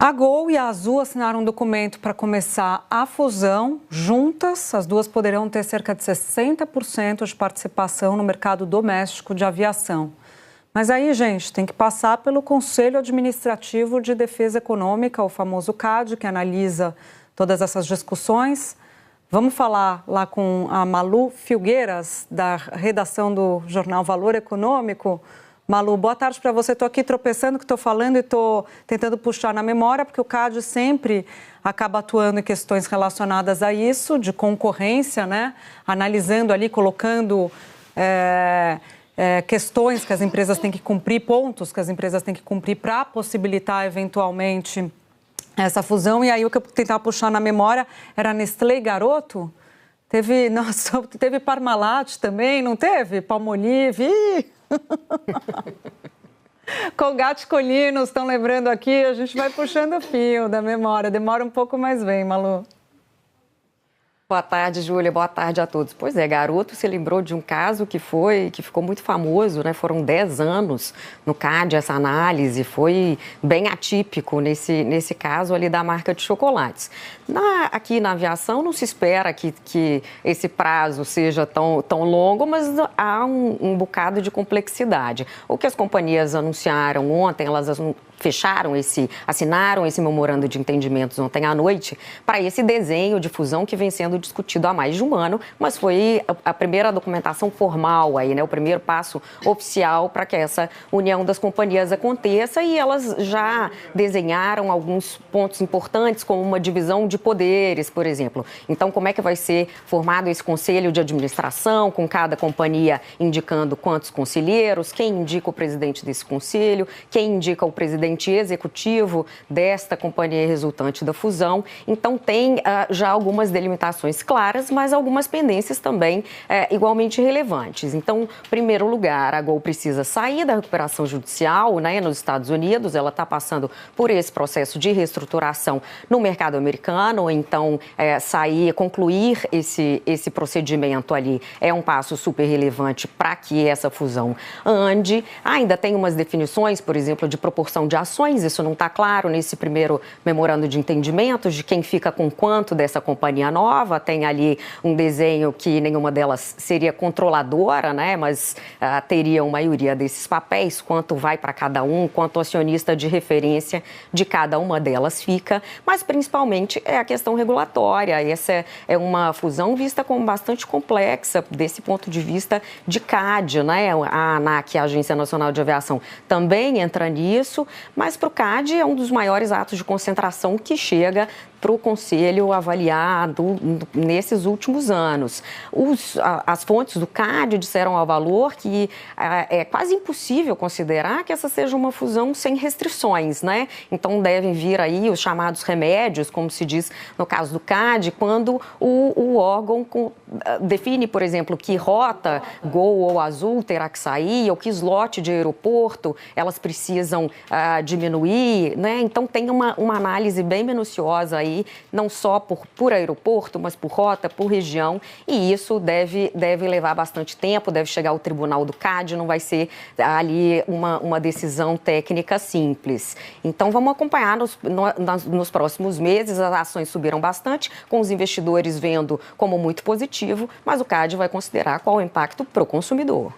A Gol e a Azul assinaram um documento para começar a fusão. Juntas, as duas poderão ter cerca de 60% de participação no mercado doméstico de aviação. Mas aí, gente, tem que passar pelo Conselho Administrativo de Defesa Econômica, o famoso CAD, que analisa todas essas discussões. Vamos falar lá com a Malu Filgueiras, da redação do jornal Valor Econômico. Malu, boa tarde para você. Estou aqui tropeçando que estou falando e estou tentando puxar na memória, porque o CAD sempre acaba atuando em questões relacionadas a isso, de concorrência, né? Analisando ali, colocando questões que as empresas têm que cumprir, pontos que as empresas têm que cumprir para possibilitar, eventualmente, essa fusão. E aí o que eu tentava puxar na memória era Nestlé e Garoto. Teve Parmalat também, não teve? Palmolive. Colgate Colinos, estão lembrando aqui, a gente vai puxando o fio da memória, demora um pouco, mas vem, Malu. Boa tarde, Júlia. Boa tarde a todos. Pois é, Garoto se lembrou de um caso que ficou muito famoso, né? Foram 10 anos no CAD essa análise, foi bem atípico nesse caso ali da marca de chocolates. Aqui na aviação não se espera que esse prazo seja tão longo, mas há um bocado de complexidade. O que as companhias anunciaram ontem, elas assinaram esse memorando de entendimentos ontem à noite para esse desenho de fusão que vem sendo discutido há mais de um ano, mas foi a primeira documentação formal aí, né? O primeiro passo oficial para que essa união das companhias aconteça, e elas já desenharam alguns pontos importantes, como uma divisão de poderes, por exemplo. Então, como é que vai ser formado esse conselho de administração, com cada companhia indicando quantos conselheiros, quem indica o presidente desse conselho, quem indica o presidente executivo desta companhia resultante da fusão. Então, tem já algumas delimitações claras, mas algumas pendências também igualmente relevantes. Então, em primeiro lugar, a Gol precisa sair da recuperação judicial, né, nos Estados Unidos. Ela está passando por esse processo de reestruturação no mercado americano. Então, concluir esse procedimento ali é um passo super relevante para que essa fusão ande. Ainda tem umas definições, por exemplo, de proporção de ações, isso não está claro nesse primeiro memorando de entendimento, de quem fica com quanto dessa companhia nova. Tem ali um desenho que nenhuma delas seria controladora, né? Mas teria uma maioria desses papéis, quanto vai para cada um, quanto acionista de referência de cada uma delas fica, mas principalmente é a questão regulatória. Essa é uma fusão vista como bastante complexa desse ponto de vista de CAD, né? A ANAC, a Agência Nacional de Aviação, também entra nisso, mas para o CAD é um dos maiores atos de concentração que chega para o Conselho avaliar nesses últimos anos. As fontes do CAD disseram ao Valor que é quase impossível considerar que essa seja uma fusão sem restrições, né? Então devem vir aí os chamados remédios, como se diz no caso do CAD, quando o órgão define, por exemplo, que rota Gol ou Azul terá que sair, ou que slot de aeroporto elas precisam diminuir, né? Então tem uma análise bem minuciosa aí, não só por aeroporto, mas por rota, por região, e isso deve levar bastante tempo, deve chegar ao tribunal do CAD, não vai ser ali uma decisão técnica simples. Então vamos acompanhar nos próximos meses. As ações subiram bastante, com os investidores vendo como muito positivo, mas o CAD vai considerar qual o impacto para o consumidor.